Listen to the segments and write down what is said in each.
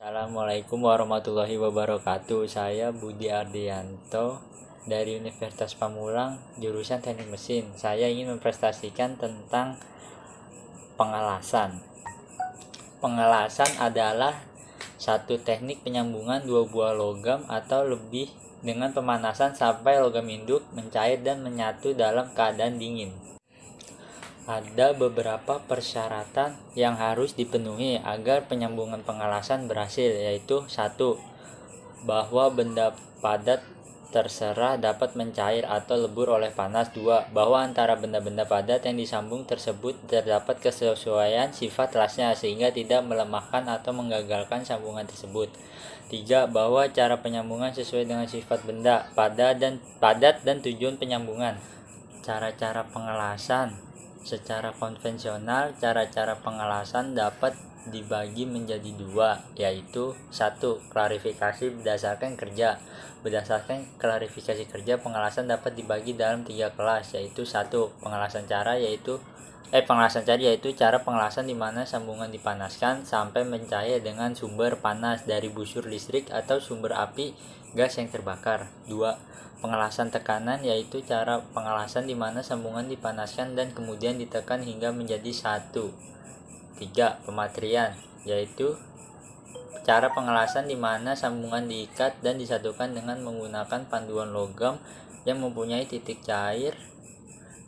Assalamualaikum warahmatullahi wabarakatuh. Saya Budi Ardianto dari Universitas Pamulang, jurusan Teknik Mesin. Saya ingin mempresentasikan tentang pengelasan. Pengelasan adalah satu teknik penyambungan dua buah logam atau lebih dengan pemanasan sampai logam induk mencair dan menyatu dalam keadaan dingin. Ada beberapa persyaratan yang harus dipenuhi agar penyambungan pengelasan berhasil, yaitu 1. Bahwa benda padat terserah dapat mencair atau lebur oleh panas. 2. Bahwa antara benda-benda padat yang disambung tersebut terdapat kesesuaian sifat lasnya sehingga tidak melemahkan atau menggagalkan sambungan tersebut. 3. Bahwa cara penyambungan sesuai dengan sifat benda padat dan tujuan penyambungan. Cara-cara pengelasan. Secara konvensional, cara-cara pengelasan dapat dibagi menjadi dua, yaitu 1. Klarifikasi berdasarkan kerja. Berdasarkan klarifikasi kerja, pengelasan dapat dibagi dalam 3 kelas, yaitu 1. Pengelasan cara yaitu cara pengelasan di mana sambungan dipanaskan sampai mencair dengan sumber panas dari busur listrik atau sumber api gas yang terbakar. 2. Pengelasan tekanan yaitu cara pengelasan di mana sambungan dipanaskan dan kemudian ditekan hingga menjadi satu. 3. Pematrian yaitu cara pengelasan di mana sambungan diikat dan disatukan dengan menggunakan panduan logam yang mempunyai titik cair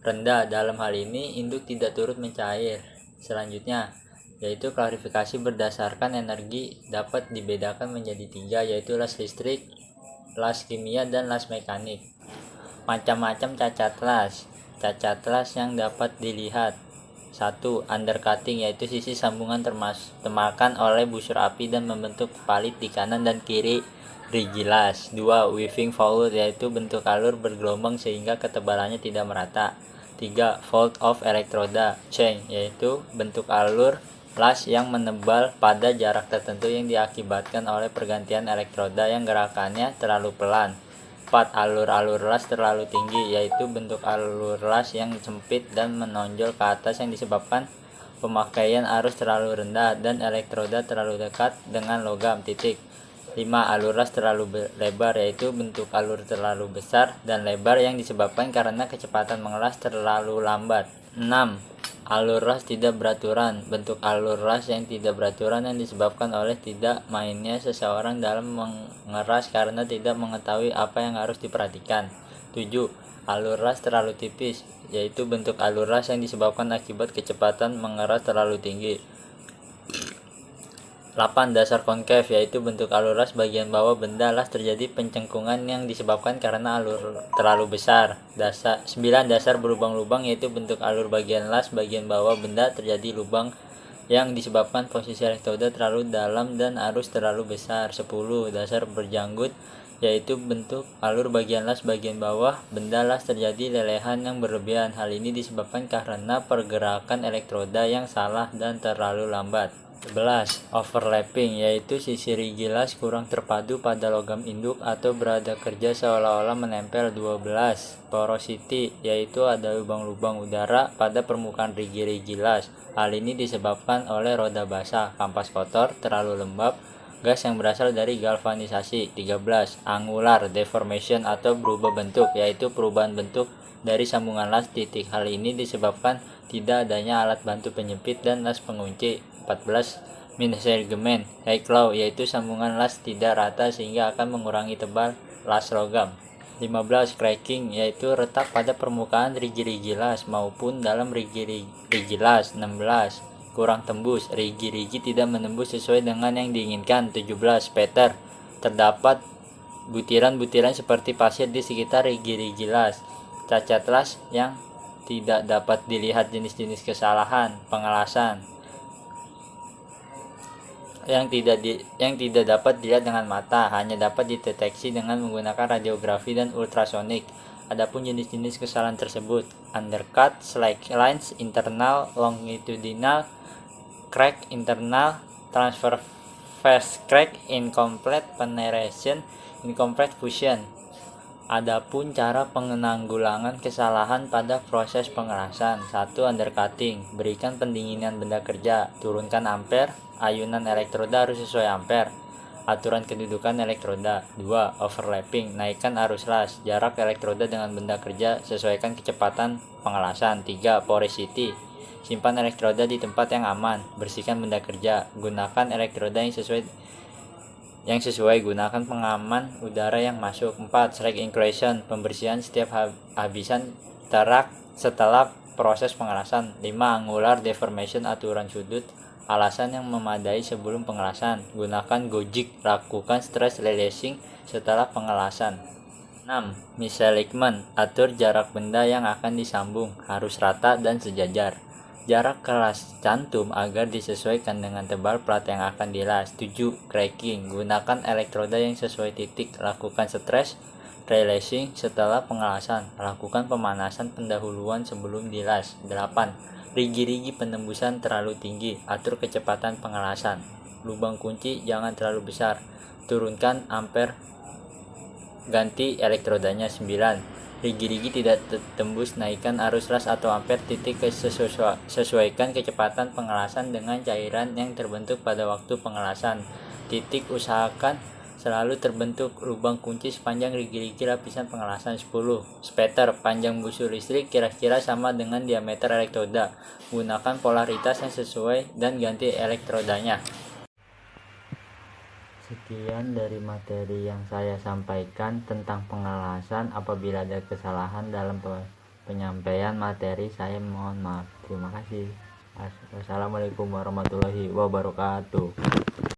rendah. Dalam hal ini induk tidak turut mencair. Selanjutnya yaitu klarifikasi berdasarkan energi dapat dibedakan menjadi 3, yaitu las listrik, las kimia, dan las mekanik. Macam-macam cacat las. Cacat las yang dapat dilihat: 1. Undercutting yaitu sisi sambungan termakan oleh busur api dan membentuk palit di kanan dan kiri rigi las. 2. Weaving fault yaitu bentuk alur bergelombang sehingga ketebalannya tidak merata. 3. Fault of electroda chain yaitu bentuk alur las yang menebal pada jarak tertentu yang diakibatkan oleh pergantian elektroda yang gerakannya terlalu pelan. 4. Alur-alur las terlalu tinggi yaitu bentuk alur las yang sempit dan menonjol ke atas yang disebabkan pemakaian arus terlalu rendah dan elektroda terlalu dekat dengan logam. 5. Alur las terlalu lebar yaitu bentuk alur terlalu besar dan lebar yang disebabkan karena kecepatan mengelas terlalu lambat. 6. Alur las tidak beraturan. Bentuk alur las yang tidak beraturan yang disebabkan oleh tidak mainnya seseorang dalam mengeras karena tidak mengetahui apa yang harus diperhatikan. 7. Alur las terlalu tipis yaitu bentuk alur las yang disebabkan akibat kecepatan mengeras terlalu tinggi. 8. Dasar konkav yaitu bentuk alur las bagian bawah benda las terjadi pencengkungan yang disebabkan karena alur terlalu besar. 9. Dasar berlubang-lubang yaitu bentuk alur bagian las bagian bawah benda terjadi lubang yang disebabkan posisi elektroda terlalu dalam dan arus terlalu besar. 10. Dasar berjanggut yaitu bentuk alur bagian las bagian bawah benda las terjadi lelehan yang berlebihan. Hal ini disebabkan karena pergerakan elektroda yang salah dan terlalu lambat. 11. Overlapping yaitu sisi rigi las kurang terpadu pada logam induk atau berada kerja seolah-olah menempel. 12. Porosity yaitu ada lubang-lubang udara pada permukaan rigi-rigi las. Hal ini disebabkan oleh roda basah, kampas kotor, terlalu lembab, gas yang berasal dari galvanisasi. 13. Angular deformation atau berubah bentuk yaitu perubahan bentuk dari sambungan las titik. Hal ini disebabkan tidak adanya alat bantu penyempit dan las pengunci. 14. Misalignment High-low yaitu sambungan las tidak rata sehingga akan mengurangi tebal las logam. 15. Cracking yaitu retak pada permukaan rigi-rigi las maupun dalam rigi-rigi las. 16. Kurang tembus rigi-rigi tidak menembus sesuai dengan yang diinginkan. 17. Spatter terdapat butiran-butiran seperti pasir di sekitar rigi-rigi las. Cacat las yang tidak dapat dilihat. Jenis-jenis kesalahan pengelasan yang tidak dapat dilihat dengan mata, hanya dapat dideteksi dengan menggunakan radiografi dan ultrasonik. Adapun jenis-jenis kesalahan tersebut: undercut, slack lines, internal longitudinal crack, internal transfer phase crack, incomplete penetration, incomplete fusion. Adapun cara penanggulangan kesalahan pada proses pengelasan: 1. Undercutting, berikan pendinginan benda kerja, turunkan ampere, ayunan elektroda harus sesuai ampere. Aturan kedudukan elektroda. 2. Overlapping, naikkan arus las. Jarak elektroda dengan benda kerja, sesuaikan kecepatan pengelasan. 3. Porosity, simpan elektroda di tempat yang aman. Bersihkan benda kerja. Gunakan elektroda yang sesuai, gunakan pengaman udara yang masuk. 4. Slack inclusion, pembersihan setiap habisan terak setelah proses pengelasan. 5. Angular deformation, aturan sudut alasan yang memadai sebelum pengelasan. Gunakan gojik, lakukan stress releasing setelah pengelasan. 6. Misalignment, atur jarak benda yang akan disambung, harus rata dan sejajar. Jarak kelas cantum agar disesuaikan dengan tebal plat yang akan dilas. 7. Cracking, gunakan elektroda yang sesuai titik, lakukan stress releasing setelah pengelasan. Lakukan pemanasan pendahuluan sebelum dilas. 8. Rigi-rigi penembusan terlalu tinggi, atur kecepatan pengelasan. Lubang kunci jangan terlalu besar, turunkan ampere, ganti elektrodanya. 9. Rigi-rigi tidak tembus, naikkan arus las atau ampere titik, sesuaikan kecepatan pengelasan dengan cairan yang terbentuk pada waktu pengelasan. Titik, usahakan selalu terbentuk lubang kunci sepanjang rigi-rigi lapisan pengelasan. 10. Spatter, panjang busur listrik kira-kira sama dengan diameter elektroda. Gunakan polaritas yang sesuai dan ganti elektrodanya. Sekian dari materi yang saya sampaikan tentang pengelasan. Apabila ada kesalahan dalam penyampaian materi, saya mohon maaf. Terima kasih. Wassalamualaikum warahmatullahi wabarakatuh.